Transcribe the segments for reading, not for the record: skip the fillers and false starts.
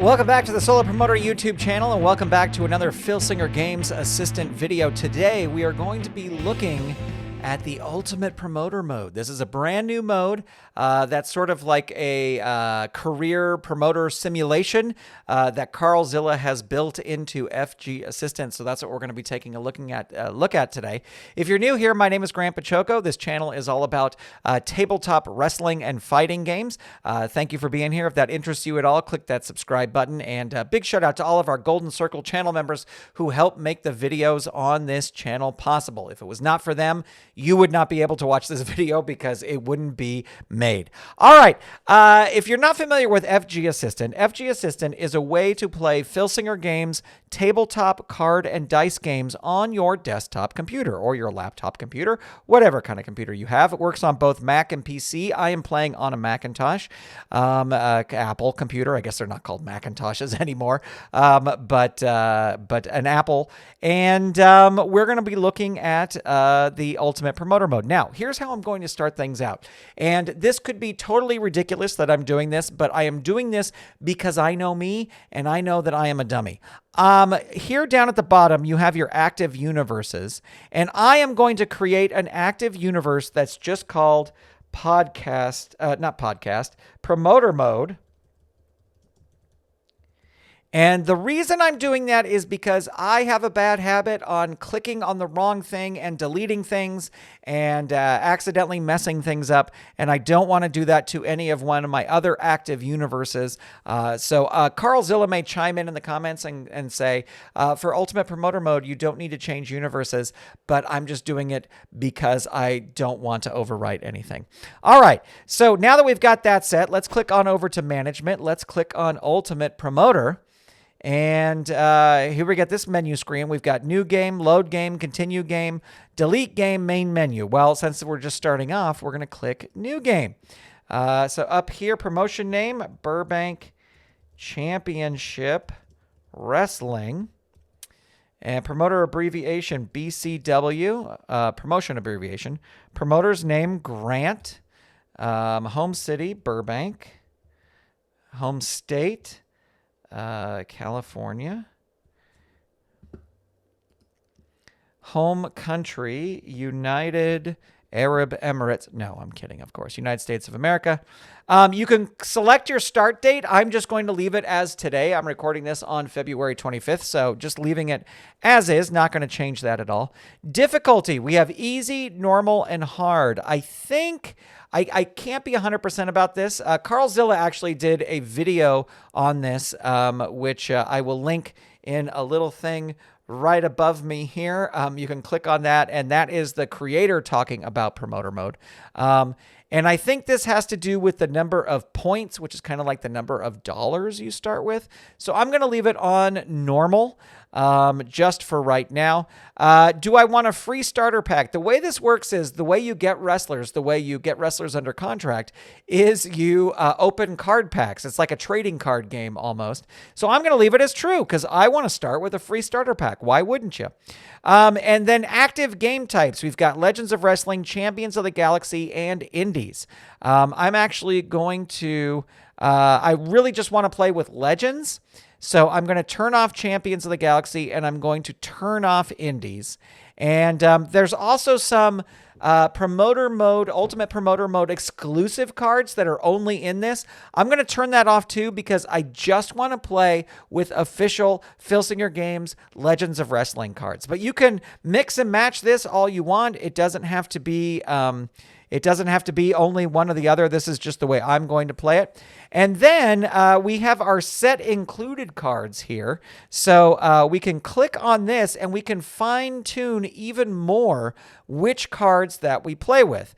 Welcome back to the Solo Promoter YouTube channel, and welcome back to another Filsinger Games Assistant video. Today, we are going to be looking at the Ultimate Promoter mode. This is a brand new mode that's sort of like a career promoter simulation that Carlzilla has built into FG Assistant. So that's what we're going to be taking a look at today. If you're new here, my name is Grant Pachoco. This channel is all about tabletop wrestling and fighting games. Thank you for being here. If that interests you at all, click that subscribe button. And a big shout out to all of our Golden Circle channel members who help make the videos on this channel possible. If it was not for them, you would not be able to watch this video because it wouldn't be made. All right. If you're not familiar with FG Assistant is a way to play Filsinger Games, tabletop card and dice games on your desktop computer or your laptop computer, whatever kind of computer you have. It works on both Mac and PC. I am playing on a Macintosh, Apple computer. I guess they're not called Macintoshes anymore, but an Apple. And we're going to be looking at the Ultimate Promoter mode. Now, here's how I'm going to start things out. And this could be totally ridiculous that I'm doing this, but I am doing this because I know me and I know that I am a dummy. Here down at the bottom, you have your active universes, and I am going to create an active universe that's just called Promoter mode. And the reason I'm doing that is because I have a bad habit on clicking on the wrong thing and deleting things and accidentally messing things up. And I don't want to do that to any of one of my other active universes. So Carlzilla may chime in the comments and say, for Ultimate Promoter mode, you don't need to change universes, but I'm just doing it because I don't want to overwrite anything. All right. So now that we've got that set, let's click on over to Management. Let's click on Ultimate Promoter. And here we get this menu screen. We've got New Game, Load Game, Continue Game, Delete Game, Main Menu. Well, since we're just starting off, we're going to click New Game. So up here, promotion name, Burbank Championship Wrestling. And promoter abbreviation, BCW, promotion abbreviation. Promoter's name, Grant. Home city, Burbank. Home state, California. Home country, United Arab Emirates. No, I'm kidding, of course. United States of America. You can select your start date. I'm just going to leave it as today. I'm recording this on February 25th, so just leaving it as is. Not going to change that at all. Difficulty, we have easy, normal, and hard. I think I can't be 100% about this. Carlzilla actually did a video on this, which I will link in a little thing right above me here. You can click on that, and that is the creator talking about promoter mode. And I think this has to do with the number of points, which is kind of like the number of dollars you start with. So I'm going to leave it on normal just for right now. Do I want a free starter pack? The way this works is the way you get wrestlers under contract is you open card packs. It's like a trading card game almost. So I'm going to leave it as true because I want to start with a free starter pack. Why wouldn't you? And then active game types. We've got Legends of Wrestling, Champions of the Galaxy, and Indies. I'm actually going to, I really just want to play with Legends. So I'm going to turn off Champions of the Galaxy and I'm going to turn off Indies. And there's also some promoter mode, Ultimate Promoter mode exclusive cards that are only in this. I'm going to turn that off too because I just want to play with official Filsinger Games Legends of Wrestling cards. But you can mix and match this all you want. It doesn't have to be only one or the other. This is just the way I'm going to play it. And then we have our set included cards here. So we can click on this and we can fine tune even more which cards that we play with.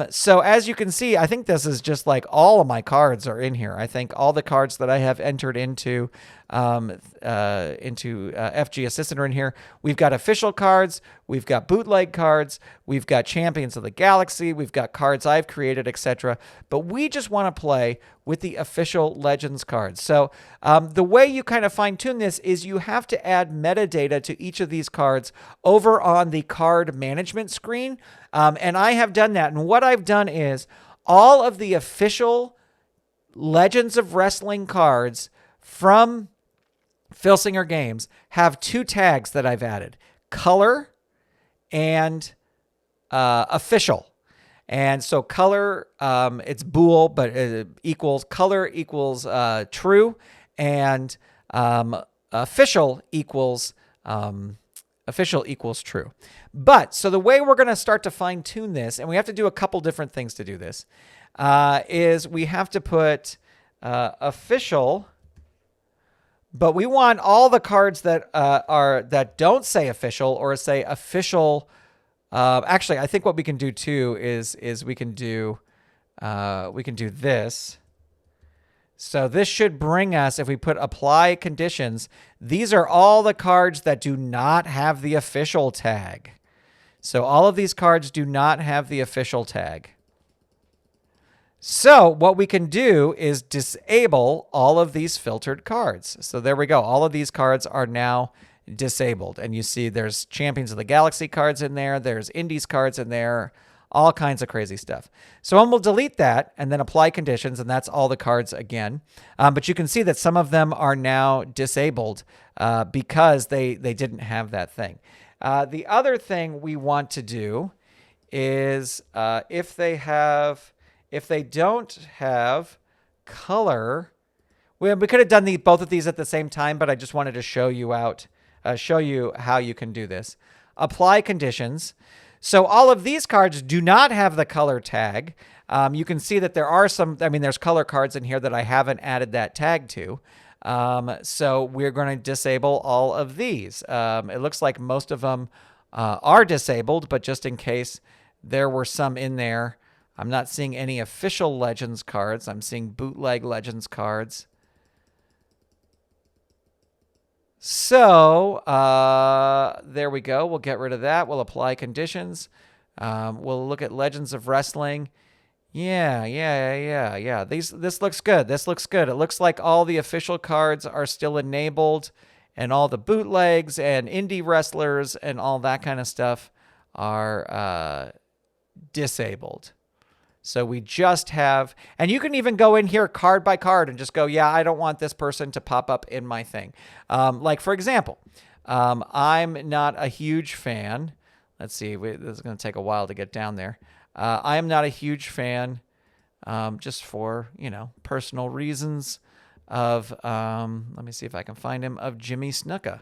So as you can see, I think this is just like all of my cards are in here. I think all the cards that I have entered into FG Assistant are in here. We've got official cards. We've got bootleg cards. We've got Champions of the Galaxy. We've got cards I've created, etc. But we just want to play with the official Legends cards. So the way you kind of fine tune this is you have to add metadata to each of these cards over on the card management screen. And I have done that. And what I've done is all of the official Legends of Wrestling cards from Filsinger Games have two tags that I've added: color and official. And so color, it's bool, but equals color equals true, and official equals true. But so the way we're going to start to fine tune this, and we have to do a couple different things to do this, is we have to put official, but we want all the cards that that don't say official or say official. Actually, I think what we can do too is we can do this. So this should bring us, if we put apply conditions, these are all the cards that do not have the official tag. So all of these cards do not have the official tag. So what we can do is disable all of these filtered cards. So there we go. All of these cards are now disabled. And you see there's Champions of the Galaxy cards in there. There's Indies cards in there. All kinds of crazy stuff. So we'll delete that and then apply conditions, and that's all the cards again. But you can see that some of them are now disabled because they didn't have that thing. The other thing we want to do is if they don't have color, we could have done both of these at the same time, but I just wanted to show you how you can do this. Apply conditions. So all of these cards do not have the color tag. You can see that there are there's color cards in here that I haven't added that tag to. So we're going to disable all of these. It looks like most of them are disabled, but just in case there were some in there, I'm not seeing any official Legends cards. I'm seeing bootleg Legends cards. So there we go. We'll get rid of that. We'll apply conditions. We'll look at Legends of Wrestling. Yeah. This looks good. This looks good. It looks like all the official cards are still enabled, and all the bootlegs and indie wrestlers and all that kind of stuff are disabled. So we just have, and you can even go in here card by card and just go, yeah, I don't want this person to pop up in my thing. Like, for example, I'm not a huge fan. Let's see, this is going to take a while to get down there. I am not a huge fan, just for, personal reasons of, let me see if I can find him, of Jimmy Snuka.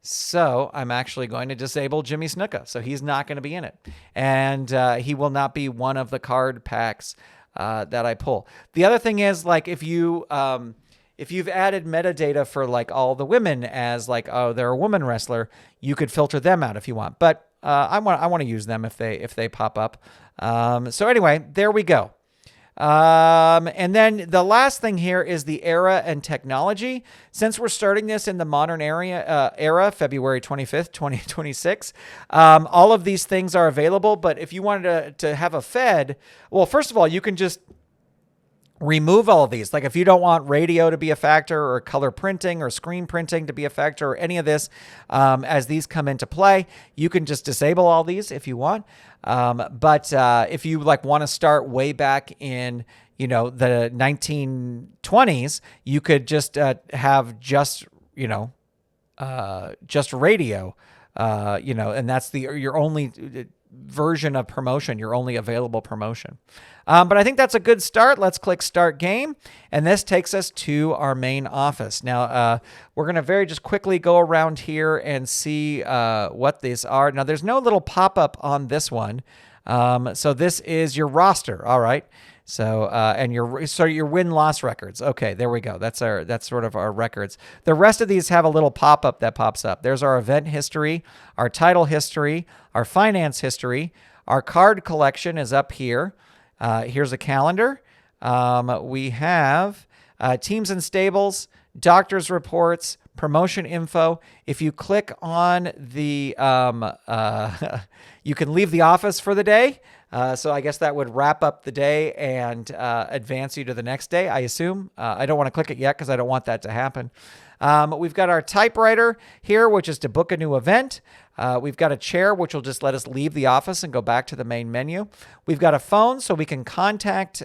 So I'm actually going to disable Jimmy Snuka. So he's not going to be in it. And he will not be one of the card packs that I pull. The other thing is, like, if you've added metadata for like all the women as like, oh, they're a woman wrestler, you could filter them out if you want. But I want to use them if they pop up. So anyway, there we go. And then the last thing here is the era and technology. Since we're starting this in the modern era, February 25th, 2026, all of these things are available. But if you wanted to have a Fed, well, first of all, you can just remove all of these. Like if you don't want radio to be a factor or color printing or screen printing to be a factor or any of this, as these come into play, you can just disable all these if you want. But if you like want to start way back in, the 1920s, you could just have just radio, and that's your only version of promotion, your only available promotion. But I think that's a good start. Let's click Start Game, and this takes us to our main office. Now, we're going to very just quickly go around here and see what these are. Now, there's no little pop-up on this one. So this is your roster. All right. So, and your win-loss records. Okay, there we go. That's sort of our records. The rest of these have a little pop-up that pops up. There's our event history, our title history, our finance history. Our card collection is up here. Here's a calendar. We have teams and stables, doctor's reports, promotion info. If you click on the, you can leave the office for the day. So I guess that would wrap up the day and advance you to the next day, I assume. I don't want to click it yet because I don't want that to happen. We've got our typewriter here, which is to book a new event. We've got a chair, which will just let us leave the office and go back to the main menu. We've got a phone, so we can contact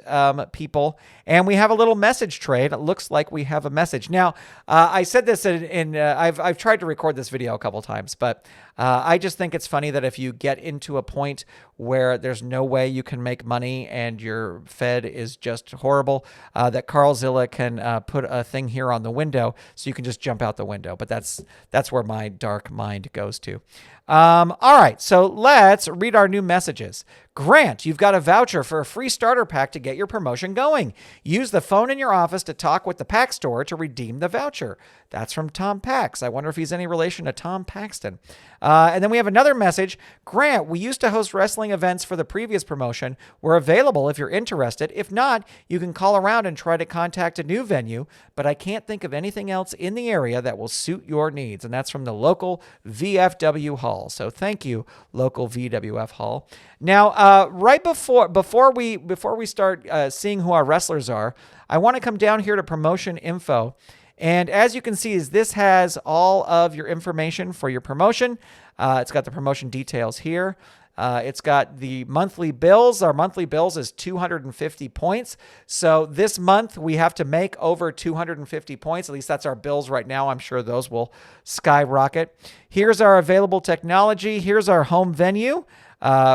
people. And we have a little message tray, and it looks like we have a message. Now, I said this I've tried to record this video a couple times, but I just think it's funny that if you get into a point where there's no way you can make money and your Fed is just horrible, that Carlzilla can put a thing here on the window so you can just jump out the window. But that's where my dark mind goes to. All right, so let's read our new messages. Grant, you've got a voucher for a free starter pack to get your promotion going. Use the phone in your office to talk with the pack store to redeem the voucher. That's from Tom Pax. I wonder if he's any relation to Tom Paxton. And then we have another message. Grant, we used to host wrestling events for the previous promotion. We're available if you're interested. If not, you can call around and try to contact a new venue, but I can't think of anything else in the area that will suit your needs. And that's from the local VFW Hall. So thank you, local VWF Hall. Now, right before we start seeing who our wrestlers are, I want to come down here to promotion info. And as you can see, this has all of your information for your promotion. It's got the promotion details here. It's got the monthly bills. Our monthly bills is 250 points. So this month we have to make over 250 points. At least that's our bills right now. I'm sure those will skyrocket. Here's our available technology. Here's our home venue,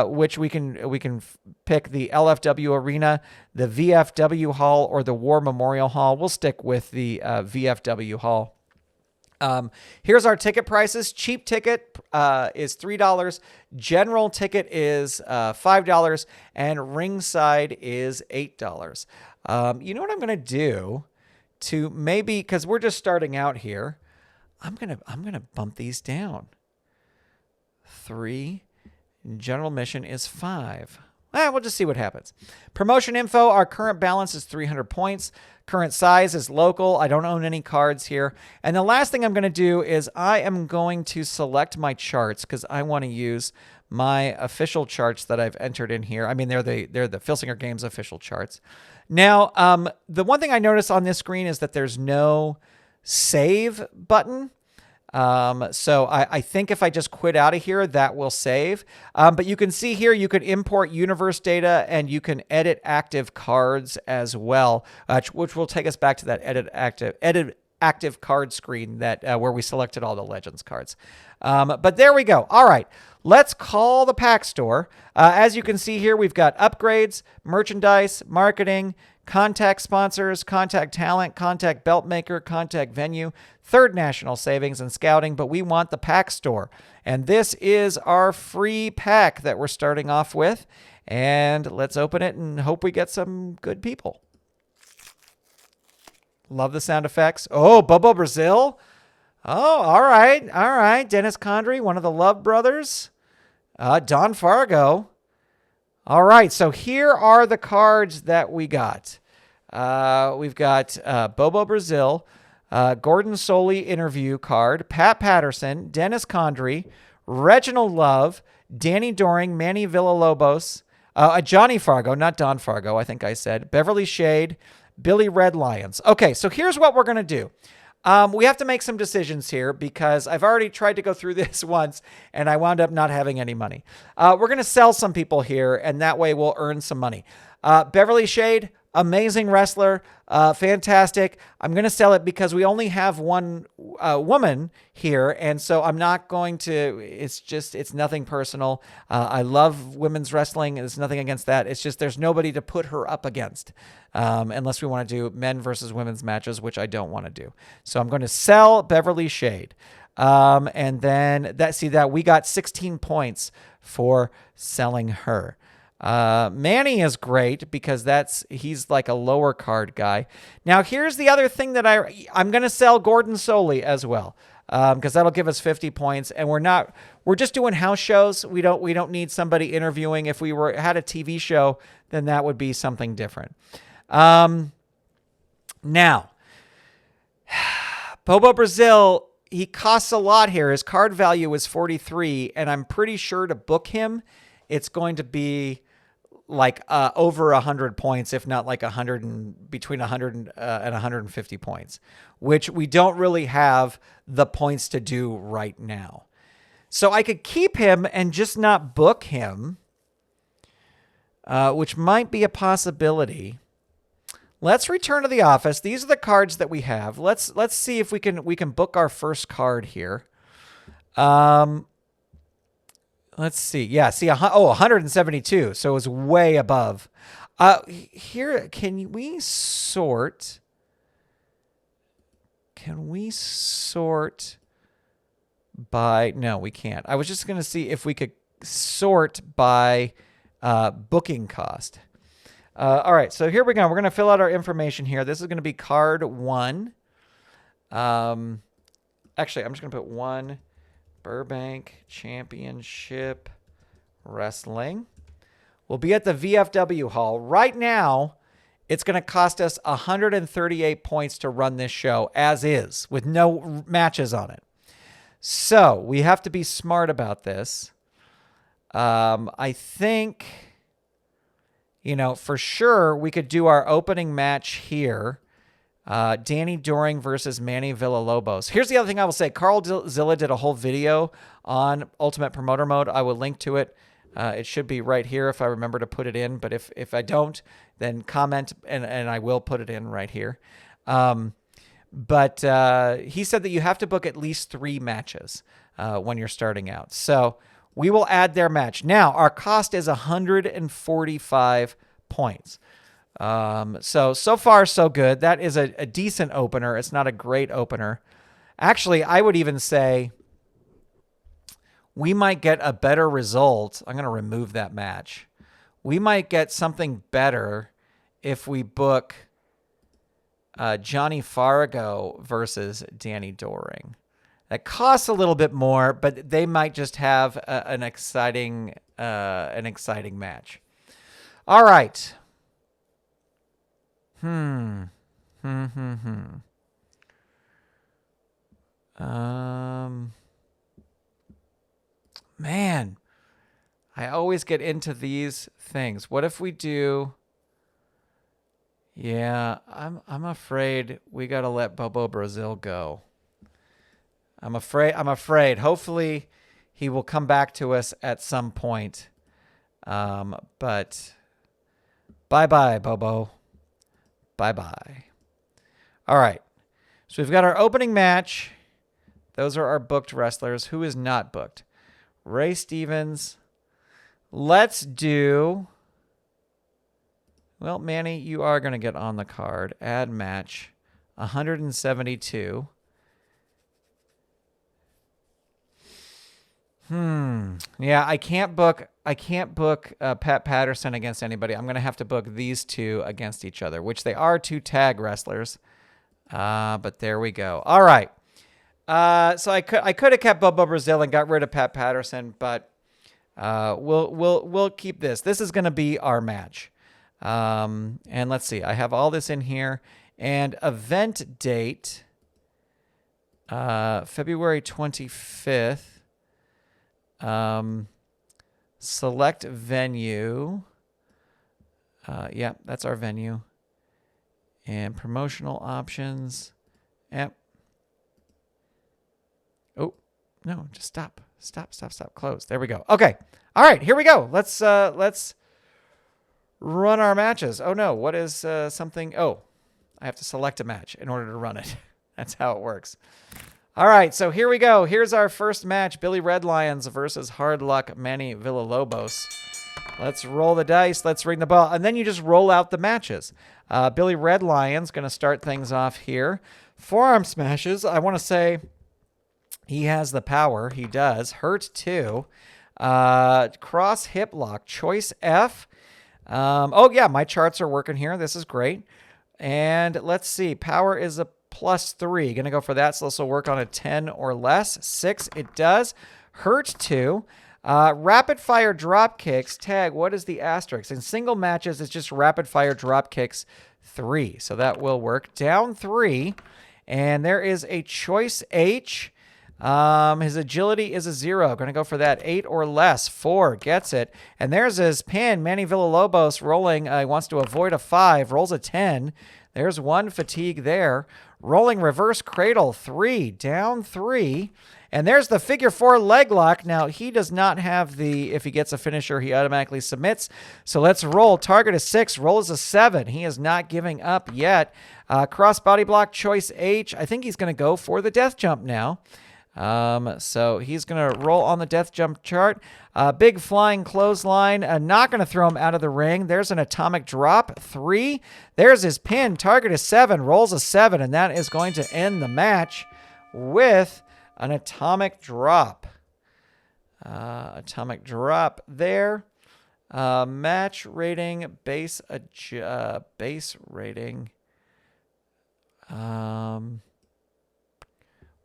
which we can pick the LFW Arena, the VFW Hall, or the War Memorial Hall. We'll stick with the VFW Hall. Here's our ticket prices. Cheap ticket is $3. General ticket is $5, and ringside is $8. You know what I'm gonna do to maybe, because we're just starting out here, I'm gonna bump these down. 3. General admission is 5. We'll just see what happens. Promotion info, our current balance is 300 points. Current size is local. I don't own any cards here. And the last thing I'm going to do is I am going to select my charts because I want to use my official charts that I've entered in here. I mean, they're the Filsinger Games official charts. Now, the one thing I notice on this screen is that there's no save button. So I think if I just quit out of here, that will save. But you can see here, you can import universe data and you can edit active cards as well, which will take us back to that edit active card screen that where we selected all the Legends cards. But there we go. All right, let's call the pack store. As you can see here, we've got upgrades, merchandise, marketing, contact sponsors, contact talent, contact belt maker, contact venue, third national savings, and scouting. But we want the pack store. And this is our free pack that we're starting off with. And let's open it and hope we get some good people. Love the sound effects. Oh, Bobo Brazil. Oh, all right. All right. Dennis Condrey, one of the Love brothers. Don Fargo. All right. So here are the cards that we got. We've got Bobo Brazil, Gordon Soley interview card, Pat Patterson, Dennis Condrey, Reginald Love, Danny Doring, Manny Villalobos, Johnny Fargo, not Don Fargo, I think I said, Beverly Shade, Billy Red Lions. Okay, so here's what we're going to do. We have to make some decisions here because I've already tried to go through this once and I wound up not having any money. We're going to sell some people here and that way we'll earn some money. Beverly Shade, amazing wrestler, fantastic. I'm going to sell it because we only have one woman here. And so I'm not going to, it's nothing personal. I love women's wrestling. There's nothing against that. It's just, there's nobody to put her up against. Unless we want to do men versus women's matches, which I don't want to do. So I'm going to sell Beverly Shade. And then that we got 16 points for selling her. Manny is great because he's like a lower card guy. Now here's the other thing that I'm going to sell Gordon Soley as well. Because that'll give us 50 points and we're just doing house shows. We don't need somebody interviewing. If we had a TV show, then that would be something different. Now Bobo Brazil, he costs a lot here. His card value is 43 and I'm pretty sure to book him, it's going to be like over 100 points, if not like 100 and between 100 and 150 points, which we don't really have the points to do right now. So I could keep him and just not book him, which might be a possibility. Let's return to the office. These are the cards that we have. Let's see if we can book our first card here. Let's see. Yeah, see, 172. So it was way above. Here, can we sort? Can we sort by? No, we can't. I was just going to see if we could sort by booking cost. All right, so here we go. We're going to fill out our information here. This is going to be card 1. Actually, I'm just going to put 1. Burbank Championship Wrestling. We'll be at the VFW Hall. Right now, it's going to cost us 138 points to run this show as is, with no matches on it. So we have to be smart about this. I think, for sure, we could do our opening match here. Danny Doring versus Manny Villalobos. Here's the other thing I will say. Carl Zilla did a whole video on Ultimate Promoter Mode. I will link to it. It should be right here if I remember to put it in. But if I don't, then comment and I will put it in right here. But he said that you have to book at least 3 matches when you're starting out. So we will add their match. Now, our cost is 145 points. So far, so good. That is a decent opener. It's not a great opener. Actually, I would even say we might get a better result. I'm going to remove that match. We might get something better if we book Johnny Fargo versus Danny Doring. That costs a little bit more, but they might just have an exciting match. All right. Man, I always get into these things. What if we do? Yeah, I'm afraid we got to let Bobo Brazil go. I'm afraid. Hopefully he will come back to us at some point. But bye-bye, Bobo. Bye-bye. All right. So we've got our opening match. Those are our booked wrestlers. Who is not booked? Ray Stevens. Let's do... Well, Manny, you are going to get on the card. Add match. 172. Yeah, I can't book Pat Patterson against anybody. I'm going to have to book these two against each other, which they are 2 tag wrestlers. But there we go. All right. So I could have kept Bobo Brazil and got rid of Pat Patterson, but we'll keep this. This is going to be our match. And let's see. I have all this in here, and event date February 25th. Select venue. Yeah, that's our venue. And promotional options. Yep. Oh, no, just stop. Stop. Close. There we go. Okay. All right, here we go. Let's run our matches. Oh no, what is something? Oh, I have to select a match in order to run it. That's how it works. All right, so here we go. Here's our first match, Billy Red Lions versus Hard Luck Manny Villalobos. Let's roll the dice. Let's ring the bell. And then you just roll out the matches. Billy Red Lions going to start things off here. Forearm smashes. I want to say he has the power. He does. Hurt 2. Cross hip lock. Choice F. Oh, yeah, my charts are working here. This is great. And let's see. Power is a +3. Going to go for that. So this will work on a 10 or less. 6, it does. Hurt 2. Rapid fire drop kicks. Tag, what is the asterisk? In single matches, it's just rapid fire drop kicks 3. So that will work. Down 3. And there is a choice H. His agility is a 0. Going to go for that. 8 or less. 4 gets it. And there's his pin. Manny Villalobos rolling. He wants to avoid a 5. Rolls a 10. There's 1 fatigue there. Rolling reverse cradle. 3. Down 3. And there's the figure 4 leg lock. Now, he does not have the, if he gets a finisher, he automatically submits. So let's roll. Target is 6. Roll is a 7. He is not giving up yet. Cross body block, choice H. I think he's going to go for the death jump now. So he's going to roll on the death jump chart. Big flying clothesline. Not going to throw him out of the ring. There's an atomic drop. 3. There's his pin. Target is 7. Rolls a 7. And that is going to end the match with an atomic drop. Atomic drop there. Match rating, base rating.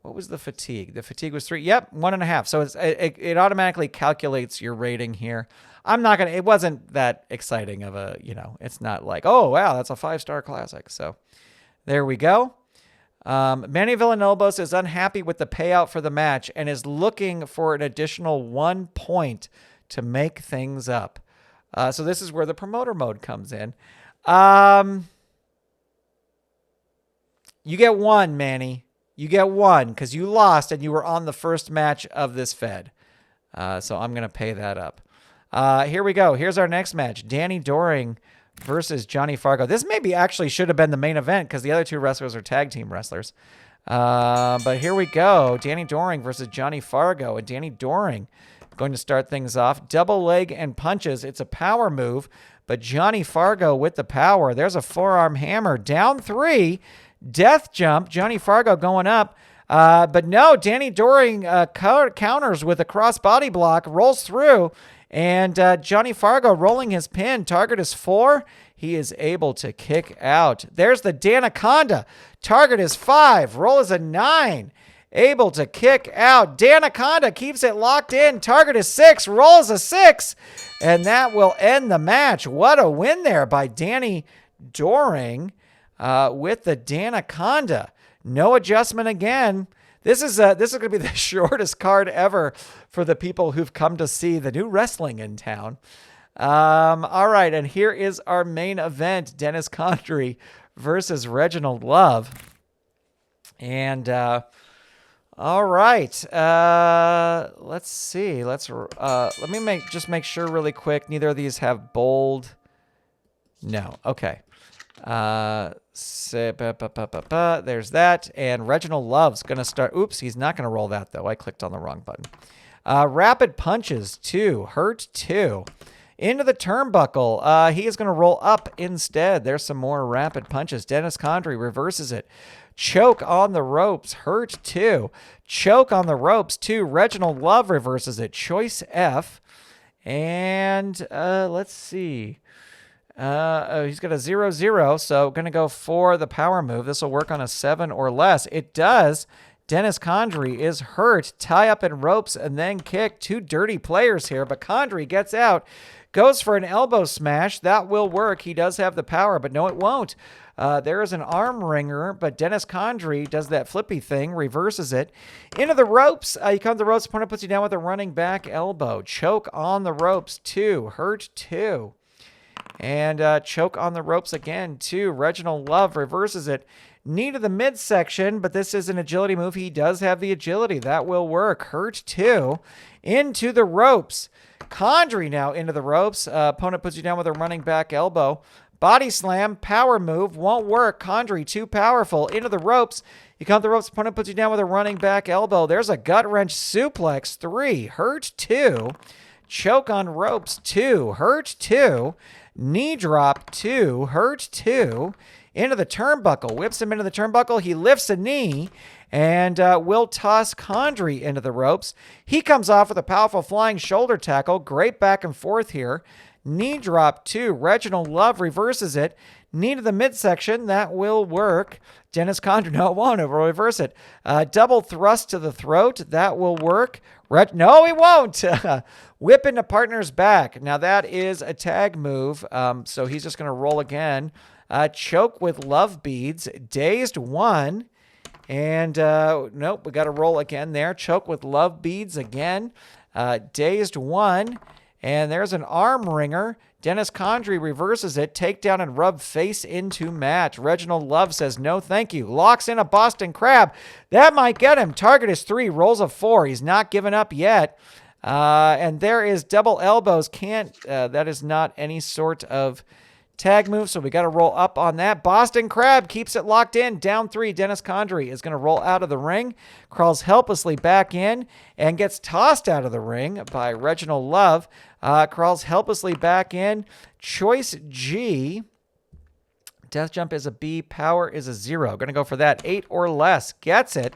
What was the fatigue? The fatigue was 3. Yep, 1.5. So it automatically calculates your rating here. I'm not going to, it wasn't that exciting of a, it's not like, oh, wow, that's a 5-star classic. So there we go. Manny Villalobos is unhappy with the payout for the match and is looking for an additional 1 point to make things up. So this is where the promoter mode comes in. You get 1, Manny. You get 1 because you lost and you were on the first match of this Fed. So I'm going to pay that up. Here we go. Here's our next match. Danny Doring versus Johnny Fargo. This maybe actually should have been the main event because the other 2 wrestlers are tag team wrestlers. But here we go. Danny Doring versus Johnny Fargo. And Danny Doring going to start things off. Double leg and punches. It's a power move. But Johnny Fargo with the power. There's a forearm hammer. Down 3. Death jump. Johnny Fargo going up. But no, Danny Doring counters with a cross body block. Rolls through. And Johnny Fargo rolling his pin. Target is 4. He is able to kick out. There's the Danaconda. Target is 5. Roll is a 9. Able to kick out. Danaconda keeps it locked in. Target is 6. Roll is a 6. And that will end the match. What a win there by Danny Doring with the Danaconda. No adjustment again. This is going to be the shortest card ever for the people who've come to see the new wrestling in town. All right, and here is our main event: Dennis Condrey versus Reginald Love. And all right, let's see. Let me make sure really quick. Neither of these have bold. No. Okay. There's that. And Reginald Love's going to start. Oops, he's not going to roll that, though. I clicked on the wrong button. Rapid punches, 2. Hurt, 2. Into the turnbuckle. He is going to roll up instead. There's some more rapid punches. Dennis Condrey reverses it. Choke on the ropes. Hurt, 2. Choke on the ropes, 2. Reginald Love reverses it. Choice F. And let's see. He's got a 0-0, so going to go for the power move. This will work on a 7 or less. It does. Dennis Condrey is hurt. Tie up in ropes and then kick. 2 dirty players here, but Condrey gets out. Goes for an elbow smash. That will work. He does have the power, but no, it won't. There is an arm wringer, but Dennis Condrey does that flippy thing, reverses it. Into the ropes. You come to the ropes. Opponent puts you down with a running back elbow. Choke on the ropes, 2. Hurt, 2. And choke on the ropes again, 2. Reginald Love reverses it. Knee to the midsection, but this is an agility move. He does have the agility. That will work. Hurt, 2. Into the ropes. Condrey now into the ropes. Opponent puts you down with a running back elbow. Body slam, power move, won't work. Condrey, too powerful. Into the ropes. You come to the ropes. Opponent puts you down with a running back elbow. There's a gut wrench suplex, 3. Hurt, 2. Choke on ropes, 2. Hurt, 2. Knee drop, 2. Hurt, 2. Into the turnbuckle. Whips him into the turnbuckle. He lifts a knee and will toss Condrey into the ropes. He comes off with a powerful flying shoulder tackle. Great back and forth here. Knee drop, 2. Reginald Love reverses it. Knee to the midsection. That will work. Dennis Condrey, no, it won't. It will reverse it. Double thrust to the throat. That will work. No, he won't. Whip into partner's back. Now, that is a tag move. So he's just going to roll again. Choke with love beads. Dazed, 1. And nope, we got to roll again there. Choke with love beads again. Dazed 1. And there's an arm wringer. Dennis Condrey reverses it. Takedown and rub face into match. Reginald Love says no thank you. Locks in a Boston Crab. That might get him. Target is 3. Rolls a 4. He's not giving up yet. And there is double elbows. That is not any sort of tag move, so we got to roll up on that. Boston Crab keeps it locked in. Down 3. Dennis Condrey is going to roll out of the ring, crawls helplessly back in, and gets tossed out of the ring by Reginald Love. Crawls helplessly back in. Choice G. Death jump is a B. Power is a 0. Going to go for that. 8 or less. Gets it.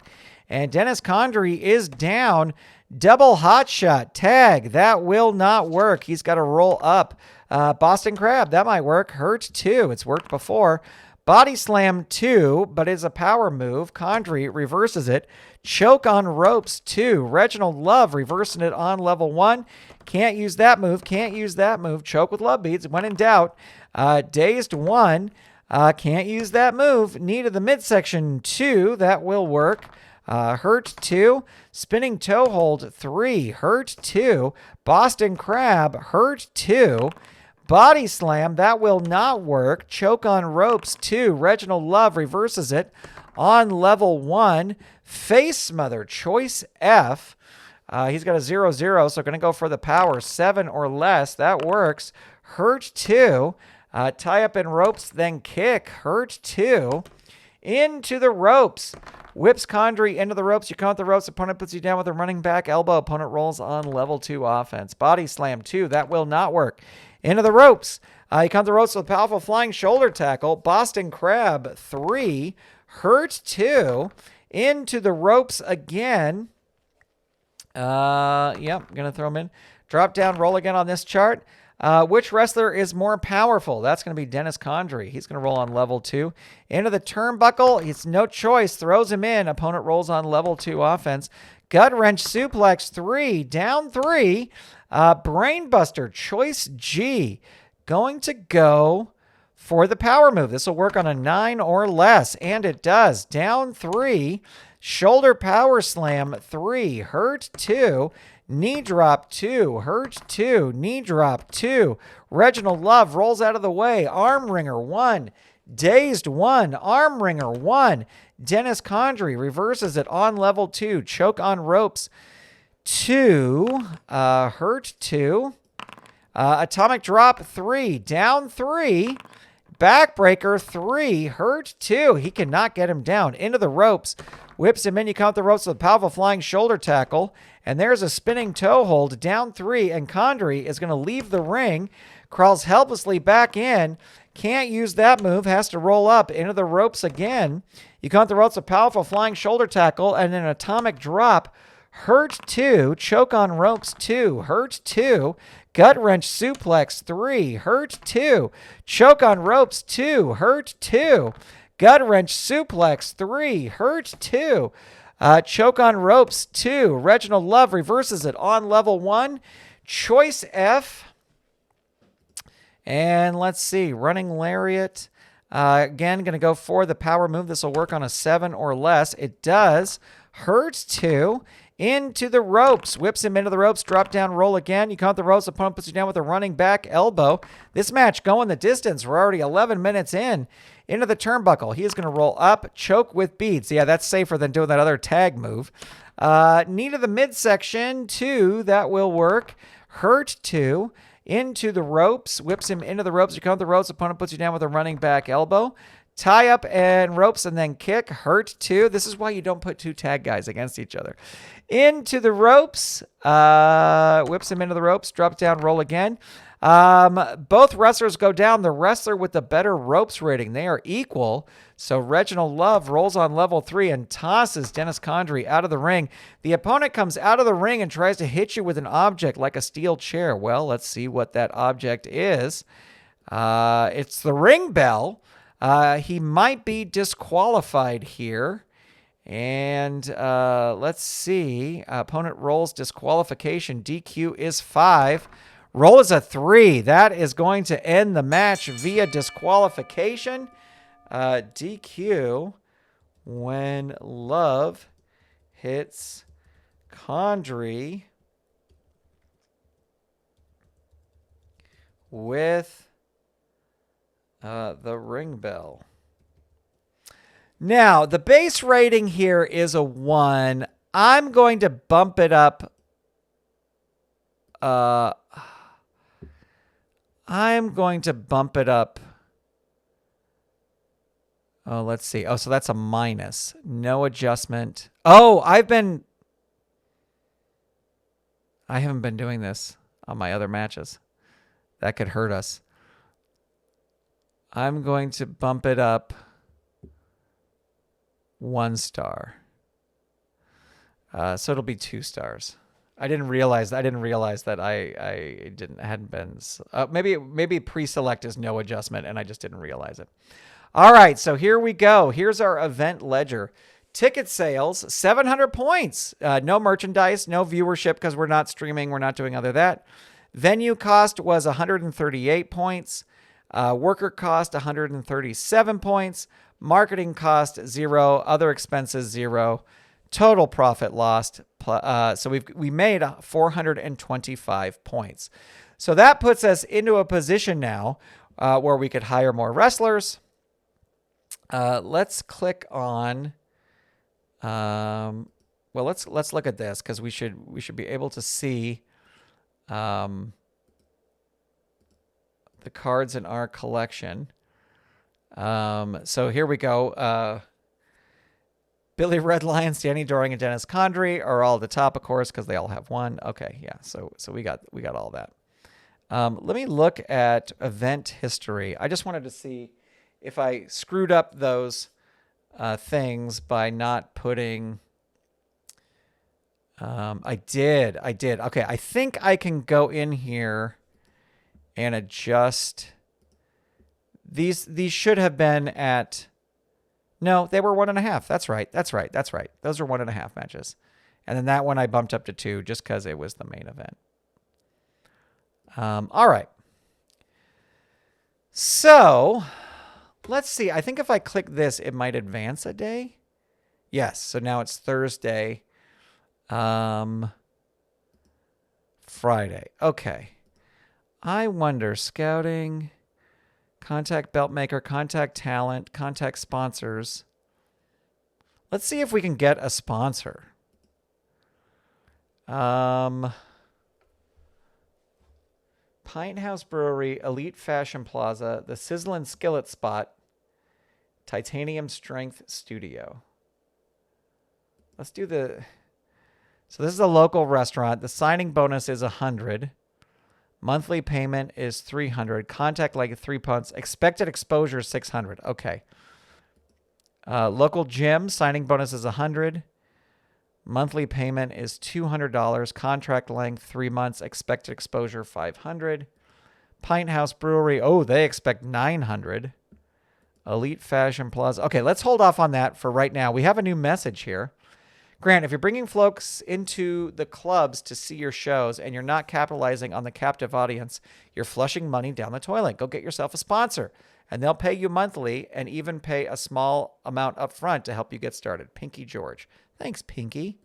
And Dennis Condrey is down. Double hot shot. Tag. That will not work. He's got to roll up. Boston Crab, that might work. Hurt 2. It's worked before. Body slam 2, but is a power move. Condrey reverses it. Choke on ropes 2. Reginald Love reversing it on level 1. Can't use that move. Can't use that move. Choke with love beads. When in doubt. Dazed 1. Can't use that move. Knee to the midsection 2. That will work. Hurt 2. Spinning toe hold 3. Hurt 2. Boston Crab. Hurt 2. Body slam, that will not work. Choke on ropes 2. Reginald Love reverses it on level 1. Face smother, choice F. He's got a 0-0, so going to go for the power. 7 or less, that works. Hurt 2. Tie up in ropes, then kick. Hurt 2. Into the ropes. Whips Condrey into the ropes. You count the ropes. Opponent puts you down with a running back elbow. Opponent rolls on level 2 offense. Body slam 2. That will not work. Into the ropes. You count the ropes with a powerful flying shoulder tackle. Boston Crab 3. Hurt 2. Into the ropes again. Yep, going to throw him in. Drop down, roll again on this chart. Which wrestler is more powerful? That's going to be Dennis Condrey. He's going to roll on level 2. Into the turnbuckle. It's no choice. Throws him in. Opponent rolls on level 2 offense. Gut wrench suplex 3. Down 3. Brainbuster. Choice G. Going to go for the power move. This will work on a 9 or less. And it does. Down 3. Shoulder power slam 3. Hurt 2. Knee drop 2. Hurt 2. Knee drop 2. Reginald Love rolls out of the way. Arm wringer 1. Dazed 1. Arm wringer 1. Dennis Condrey reverses it on level 2. Choke on ropes 2. Hurt 2. Atomic drop 3. Down 3. Backbreaker 3. Hurt 2. He cannot get him down. Into the ropes. Whips him in. You count the ropes with a powerful flying shoulder tackle. And there's a spinning toe hold. Down 3. And Condrey is going to leave the ring. Crawls helplessly back in. Can't use that move. Has to roll up. Into the ropes again. You count the ropes with a powerful flying shoulder tackle. And an atomic drop. Hurt 2. Choke on ropes 2. Hurt 2. Gut wrench suplex 3. Hurt 2. Choke on ropes 2. Hurt 2. Gut wrench suplex 3. Hurt 2. Choke on ropes 2. Reginald Love reverses it on level 1. Choice F. And let's see. Running lariat. Again, going to go for the power move. This will work on a 7 or less. It does. Hurt 2. Into the ropes. Whips him into the ropes. Drop down, roll again. You count the ropes. Opponent puts you down with a running back elbow. This match going the distance. We're already 11 minutes in. Into the turnbuckle. He is going to roll up. Choke with beads. Yeah, that's safer than doing that other tag move. Knee to the midsection. 2. That will work. Hurt 2. Into the ropes. Whips him into the ropes. You count the ropes. Opponent puts you down with a running back elbow. Tie up and ropes and then kick. Hurt 2. This is why you don't put 2 tag guys against each other. Into the ropes. Whips him into the ropes. Drops down, roll again. Both wrestlers go down. The wrestler with the better ropes rating. They are equal. So Reginald Love rolls on level 3 and tosses Dennis Condrey out of the ring. The opponent comes out of the ring and tries to hit you with an object like a steel chair. Well, let's see what that object is. It's the ring bell. He might be disqualified here. And let's see. Opponent rolls disqualification. DQ is 5. Roll is a 3. That is going to end the match via disqualification. DQ When love hits Condry with the ring bell. Now, the base rating here is a 1. I'm going to bump it up. I'm going to bump it up. Oh, let's see. Oh, so that's a minus. No adjustment. Oh, I haven't been doing this on my other matches. That could hurt us. I'm going to bump it up 1 star. So it'll be 2 stars. I didn't realize that I hadn't been. Maybe pre-select is no adjustment, and I just didn't realize it. All right, so here we go. Here's our event ledger. Ticket sales, 700 points. No merchandise, no viewership because we're not streaming. We're not doing other that. Venue cost was 138 points. Worker cost 137 points. Marketing cost 0. Other expenses 0. Total profit lost. So we made 425 points. So that puts us into a position now where we could hire more wrestlers. Let's click on. Well, let's look at this because we should be able to see the cards in our collection. So here we go. Billy Red Lions, Danny Doring, and Dennis Condrey are all at the top, of course, because they all have 1. Okay, yeah. So we got all that. Let me look at event history. I just wanted to see if I screwed up those things by not putting. I did. Okay, I think I can go in here and adjust. These should have been at. No, they were 1.5. That's right. Those are 1.5 matches. And then that one I bumped up to 2 just because it was the main event. All right. So let's see. I think if I click this, it might advance a day. Yes. So now it's Thursday. Friday. Okay. I wonder, scouting. Contact belt maker, contact talent, contact sponsors. Let's see if we can get a sponsor. Pint House Brewery, Elite Fashion Plaza, the Sizzlin' Skillet Spot, Titanium Strength Studio. Let's do the. So this is a local restaurant. The signing bonus is 100. Monthly payment is 300. Contact like 3 punts. Expected exposure 600. Okay. Local gym signing bonus is 100. Monthly payment is $200. Contract length 3 months. Expected exposure 500. Pint House Brewery. Oh, they expect 900. Elite Fashion Plaza. Okay, let's hold off on that for right now. We have a new message here. Grant, if you're bringing folks into the clubs to see your shows and you're not capitalizing on the captive audience, you're flushing money down the toilet. Go get yourself a sponsor, and they'll pay you monthly and even pay a small amount up front to help you get started. Pinky George. Thanks, Pinky.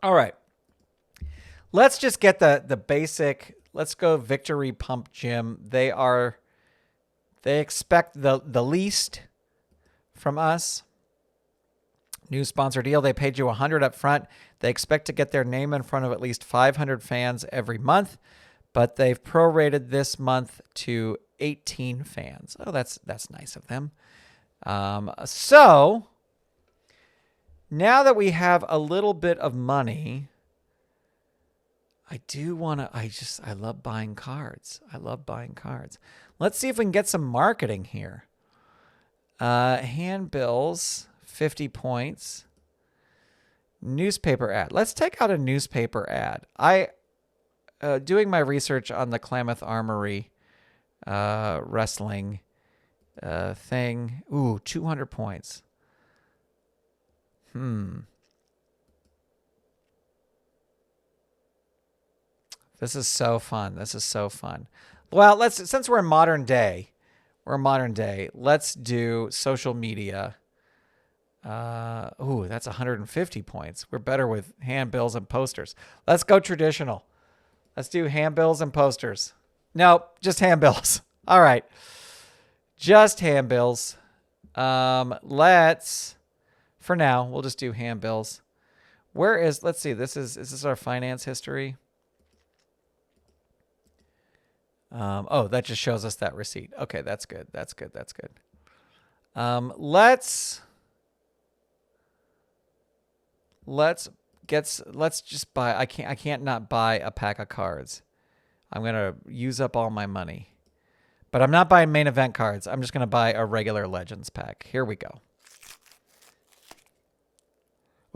All right. Let's just get the basic. Let's go Victory Pump Gym. They expect the least from us. New sponsor deal. They paid you 100 up front. They expect to get their name in front of at least 500 fans every month, but they've prorated this month to 18 fans. Oh, that's nice of them. So now that we have a little bit of money, I love buying cards. Let's see if we can get some marketing here. Handbills. 50 points. Newspaper ad. Let's take out a newspaper ad. Doing my research on the Klamath Armory wrestling thing. Ooh, 200 points. This is so fun. Well, since we're in modern day, let's do social media. Ooh, that's 150 points. We're better with handbills and posters. Let's go traditional. Let's do handbills and posters. No, just handbills. All right. Just handbills. Let's, for now, we'll just do handbills. Let's see, is this our finance history? Oh, that just shows us that receipt. Okay, that's good. That's good. That's good. Let's just buy. I can't not buy a pack of cards. I'm gonna use up all my money, but I'm not buying main event cards. I'm just gonna buy a regular Legends pack. Here we go.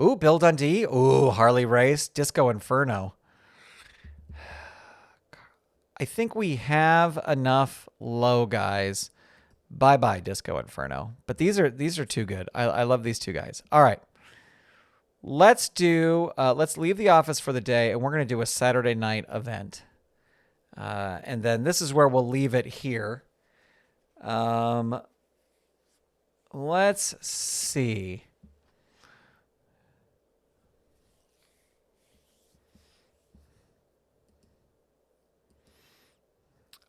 Ooh, Bill Dundee. Ooh, Harley Race, Disco Inferno. I think we have enough low guys. Bye-bye, Disco Inferno. But these are too good. I love these two guys. All right. Let's leave the office for the day, and we're going to do a Saturday night event. And then this is where we'll leave it here. Let's see.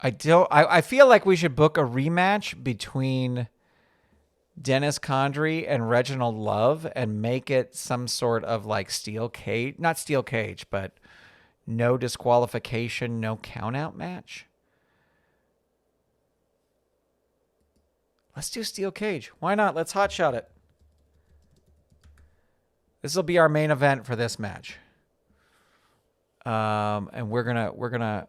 I feel like we should book a rematch between Dennis Condrey and Reginald Love and make it some sort of like steel cage, not steel cage, but no disqualification, no count out match. Let's do steel cage. Why not? Let's hotshot it. This will be our main event for this match. And we're gonna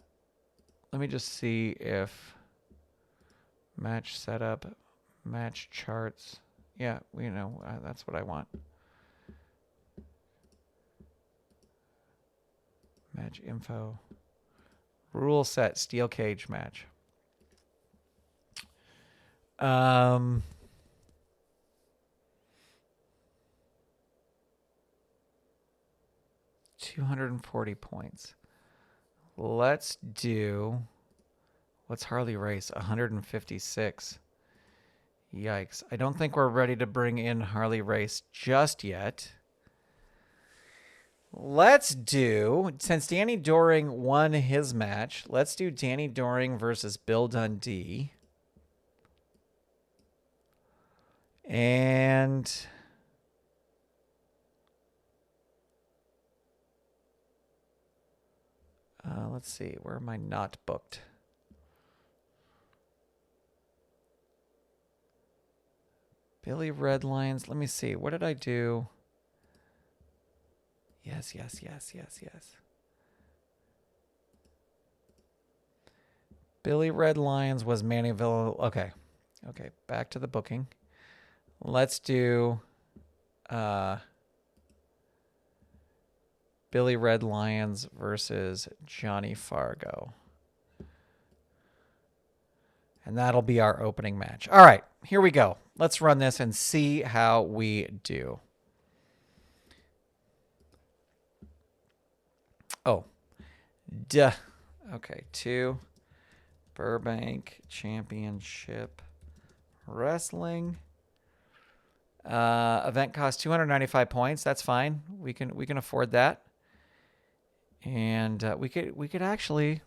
let me just see if match setup, match charts. Yeah, that's what I want. Match info. Rule set, steel cage match. 240 points. Let's do, what's Harley Race? 156. Yikes. I don't think we're ready to bring in Harley Race just yet. Let's do, since Danny Doring won his match, let's do Danny Doring versus Bill Dundee. And let's see, where am I not booked? Billy Redlines. Let me see. What did I do? Yes. Billy Redlines was Mannyville. Okay. Back to the booking. Let's do Billy Red Lions versus Johnny Fargo. And that'll be our opening match. All right, here we go. Let's run this and see how we do. Oh, duh. Okay, 2 Burbank Championship Wrestling. Event cost 295 points. That's fine. We can afford that. And we could actually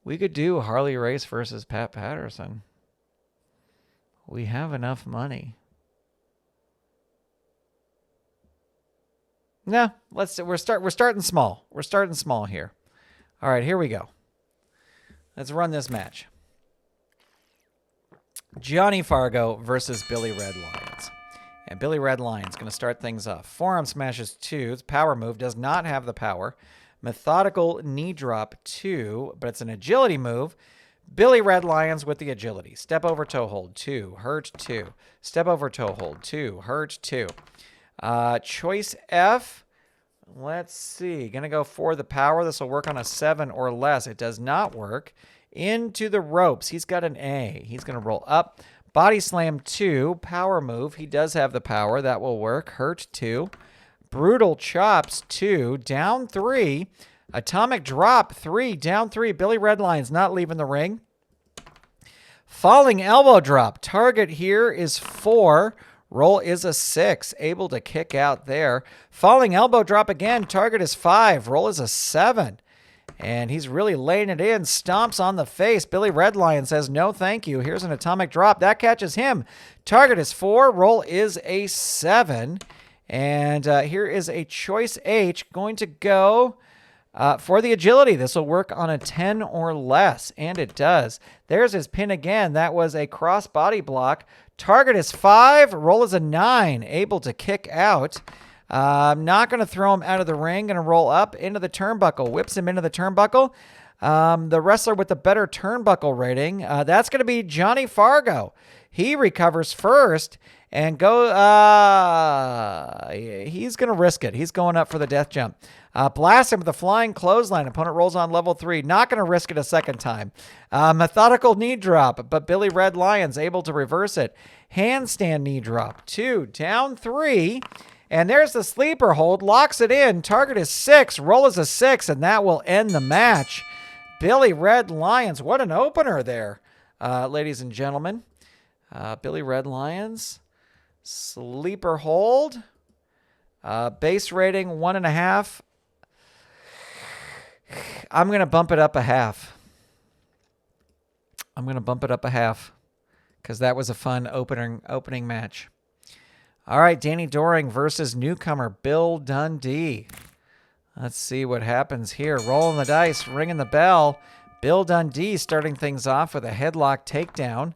do Harley Race versus Pat Patterson. We have enough money. No, we're starting small. We're starting small here. All right, here we go. Let's run this match. Johnny Fargo versus Billy Red Lions. And Billy Red Lions going to start things off. Forearm smashes 2. It's power move. Does not have the power. Methodical knee drop 2. But it's an agility move. Billy Red Lions with the agility. Step over toe hold 2. Hurt 2. Step over toe hold 2. Hurt 2. Choice F. Let's see. Going to go for the power. This will work on a 7 or less. It does not work. Into the ropes. He's got an A. He's going to roll up. Body slam 2. Power move. He does have the power. That will work. Hurt 2. Brutal chops 2. Down 3. Atomic drop 3. Down 3. Billy Red Lions not leaving the ring. Falling elbow drop. Target here is 4. Roll is a 6. Able to kick out there. Falling elbow drop again. Target is 5. Roll is a 7. And he's really laying it in. Stomps on the face. Billy Red Lion says, no, thank you. Here's an atomic drop. That catches him. Target is 4. Roll is a 7. And here is a choice H. Going to go for the agility. This will work on a 10 or less. And it does. There's his pin again. That was a cross body block. Target is 5. Roll is a 9. Able to kick out. I'm not going to throw him out of the ring. Going to roll up into the turnbuckle. Whips him into the turnbuckle. The wrestler with the better turnbuckle rating, that's going to be Johnny Fargo. He recovers first and he's going to risk it. He's going up for the death jump. Blast him with a flying clothesline. Opponent rolls on level 3. Not going to risk it a second time. Methodical knee drop, but Billy Red Lion's able to reverse it. Handstand knee drop. 2, down 3. And there's the sleeper hold. Locks it in. Target is 6. Roll is a 6, and that will end the match. Billy Red Lions. What an opener there, ladies and gentlemen. Billy Red Lions. Sleeper hold. Base rating 1.5. I'm going to bump it up a half. Because that was a fun opening match. All right, Danny Doring versus newcomer Bill Dundee. Let's see what happens here. Rolling the dice, ringing the bell. Bill Dundee starting things off with a headlock takedown.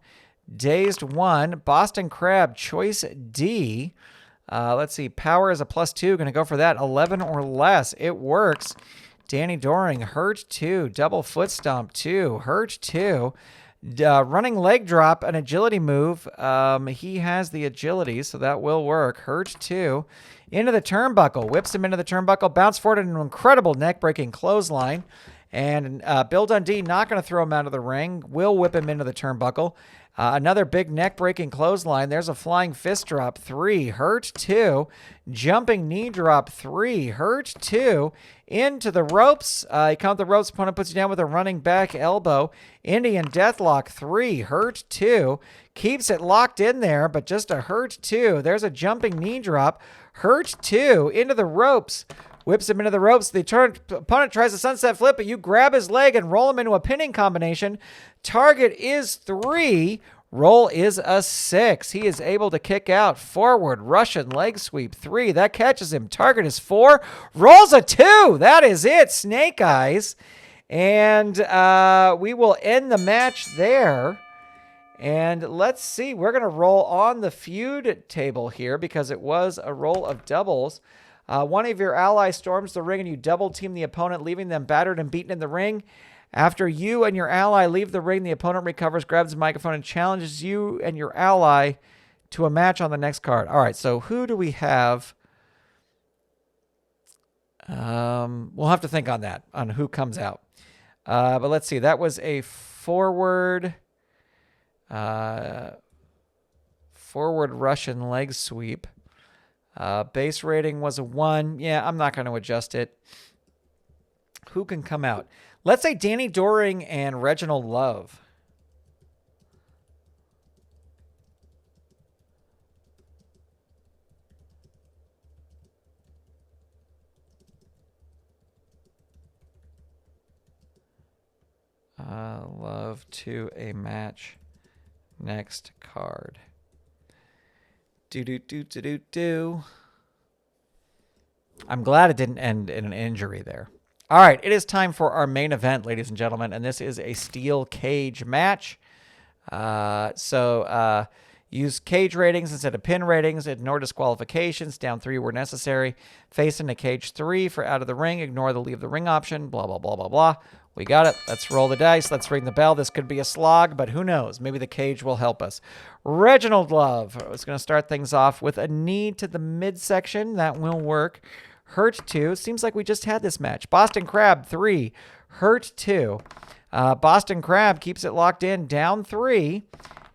Dazed 1. Boston Crab, choice D. Let's see. Power is a +2. Going to go for that. 11 or less. It works. Danny Doring, hurt 2. Double foot stomp 2. Hurt 2. Running leg drop, an agility move. He has the agility, so that will work. Hurt 2. Into the turnbuckle. Whips him into the turnbuckle. Bounce forward in an incredible neck-breaking clothesline. And Bill Dundee not going to throw him out of the ring. Will whip him into the turnbuckle. Another big neck-breaking clothesline. There's a flying fist drop. 3. Hurt 2. Jumping knee drop. 3. Hurt 2. Into the ropes. You count the ropes. Opponent puts you down with a running back elbow. Indian deathlock. 3. Hurt 2. Keeps it locked in there, but just a hurt 2. There's a jumping knee drop. Hurt 2. Into the ropes. Whips him into the ropes. The opponent tries a sunset flip, but you grab his leg and roll him into a pinning combination. Target is 3. Roll is a 6. He is able to kick out. Forward Russian leg sweep. 3. That catches him. Target is 4. Rolls a 2. That is it. Snake Eyes. And we will end the match there. And let's see. We're going to roll on the feud table here because it was a roll of doubles. One of your allies storms the ring and you double team the opponent, leaving them battered and beaten in the ring. After you and your ally leave the ring, the opponent recovers, grabs the microphone, and challenges you and your ally to a match on the next card. All right, so who do we have? We'll have to think on that, on who comes out. But let's see. That was a forward Russian leg sweep. Base rating was a 1. Yeah, I'm not going to adjust it. Who can come out? Let's say Danny Doring and Reginald Love. Love to a match. Next card. I'm glad it didn't end in an injury there. All right, it is time for our main event, ladies and gentlemen, and this is a steel cage match. Use cage ratings instead of pin ratings. Ignore disqualifications. Down 3 were necessary. Face into cage 3 for out of the ring. Ignore the leave the ring option. Blah, blah, blah, blah, blah. We got it. Let's roll the dice. Let's ring the bell. This could be a slog, but who knows? Maybe the cage will help us. Reginald Love is going to start things off with a knee to the midsection. That will work. Hurt 2. Seems like we just had this match. Boston Crab 3. Hurt 2. Boston Crab keeps it locked in. Down 3.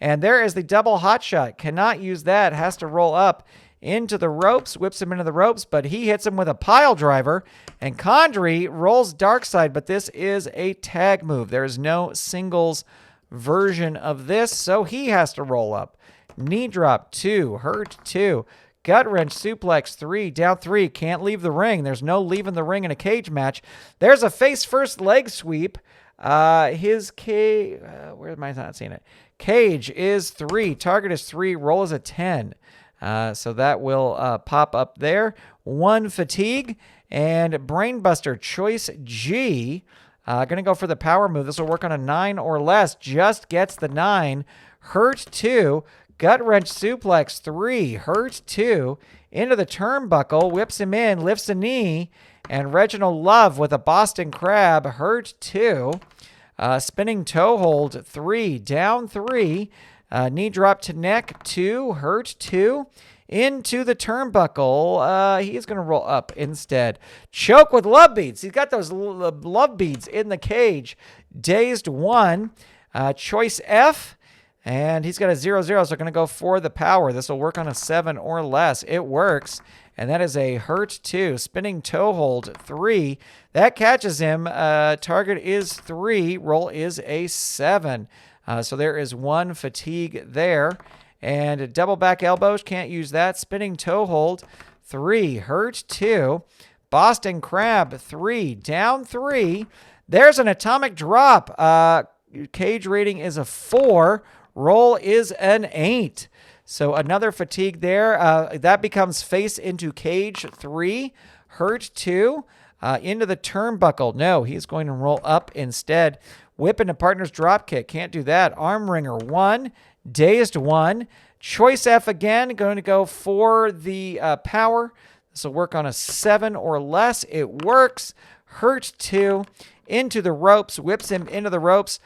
And there is the double hot shot. Cannot use that. Has to roll up into the ropes. Whips him into the ropes, but he hits him with a pile driver. And Condrey rolls dark side, but this is a tag move. There is no singles version of this, so he has to roll up. Knee drop 2, hurt 2. Gut wrench suplex 3, down 3. Can't leave the ring. There's no leaving the ring in a cage match. There's a face first leg sweep. His cage, where am I not seeing it? Cage is 3. Target is 3. Roll is a 10. So that will pop up there. 1 fatigue. And Brainbuster Choice G. Going to go for the power move. This will work on a 9 or less. Just gets the 9. Hurt 2. Gut wrench suplex 3. Hurt 2. Into the turnbuckle. Whips him in. Lifts a knee. And Reginald Love with a Boston Crab. Hurt 2. Spinning toe hold 3. Down 3. Knee drop to neck 2. Hurt 2. Into the turnbuckle. He's going to roll up instead. Choke with love beads. He's got those love beads in the cage. Dazed 1. Choice F. And he's got a 0-0, so going to go for the power. This will work on a 7 or less. It works. And that is a hurt 2. Spinning toe hold 3. That catches him. Target is 3. Roll is a 7. So there is 1 fatigue there. And double back elbows. Can't use that. Spinning toe hold 3. Hurt 2. Boston Crab 3. Down 3. There's an atomic drop. Cage rating is a 4. Roll is an 8. So another fatigue there. That becomes face into cage 3. Hurt 2. Into the turnbuckle. No, he's going to roll up instead. Whip into partner's drop kick. Can't do that. Arm wringer 1. Dazed 1. Choice F again. Going to go for the power. This will work on a 7 or less. It works. Hurt 2. Into the ropes. Whips him into the ropes.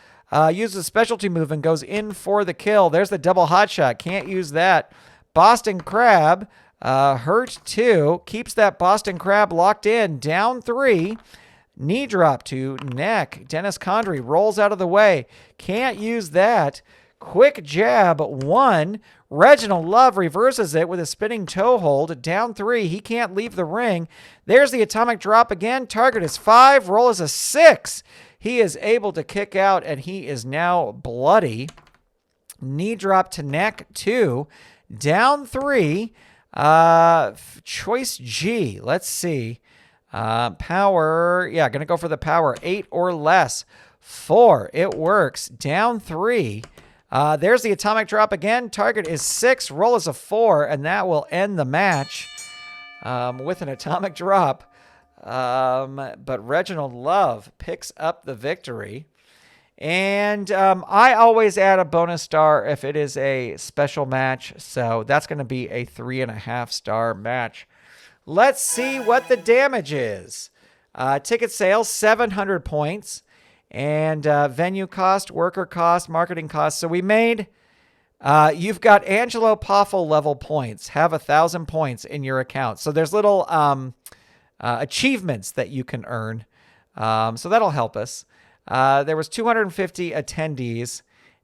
Uses a specialty move and goes in for the kill. There's the double hot shot. Can't use that. Boston Crab, hurt 2. Keeps that Boston Crab locked in. Down 3. Knee drop to neck. Dennis Condrey rolls out of the way. Can't use that. Quick jab 1. Reginald Love reverses it with a spinning toe hold. Down 3. He can't leave the ring. There's the atomic drop again. Target is 5. Roll is a 6. He is able to kick out, and he is now bloody. Knee drop to neck 2. Down 3. Choice G. Let's see. Power. Yeah, going to go for the power. 8 or less. 4. It works. Down 3. There's the atomic drop again. Target is 6. Roll is a 4, and that will end the match with an atomic drop. But Reginald Love picks up the victory. And I always add a bonus star if it is a special match. So that's going to be a 3.5 star match. Let's see what the damage is. Ticket sales, 700 points. And venue cost, worker cost, marketing cost. So we made... you've got Angelo Poffel level points. Have 1,000 points in your account. So there's little... achievements that you can earn. So that'll help us. There was 250 attendees,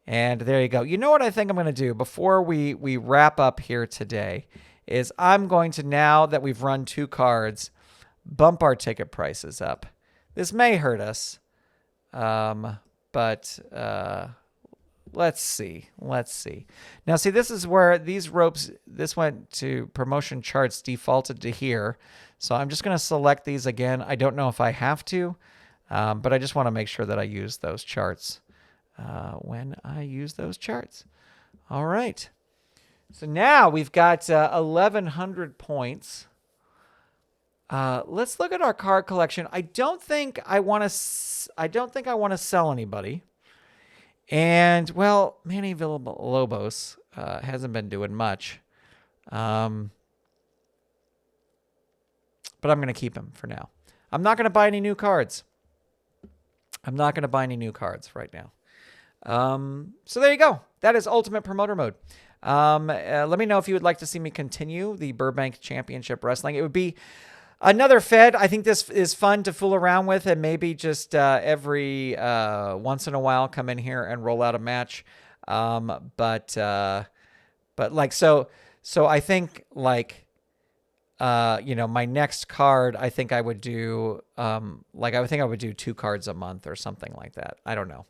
and there you go. You know what I think I'm going to do before we wrap up here today is I'm going to, now that we've run 2 cards, bump our ticket prices up. This may hurt us, but let's see. Now, see, this is where these ropes, this went to promotion charts, defaulted to here. So I'm just going to select these again. I don't know if I have to, but I just want to make sure that I use those charts when I use those charts. All right. So now we've got 1,100 points. Let's look at our card collection. I don't think I want to sell anybody. And, well, Manny Villalobos hasn't been doing much. But I'm going to keep him for now. I'm not going to buy any new cards. Right now. So there you go. That is Ultimate Promoter Mode. Let me know if you would like to see me continue the Burbank Championship Wrestling. It would be another Fed. I think this is fun to fool around with, and maybe just every once in a while come in here and roll out a match. But like, so I think like, my next card, I think I would do, I would do 2 cards a month or something like that. I don't know.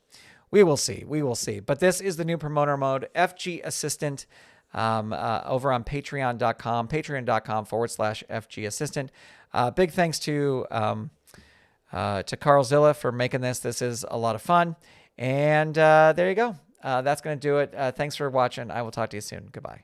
We will see. But this is the new promoter mode. FG Assistant over on patreon.com /FG Assistant. Big thanks to Carl Zilla for making this. This is a lot of fun. And there you go. That's going to do it. Thanks for watching. I will talk to you soon. Goodbye.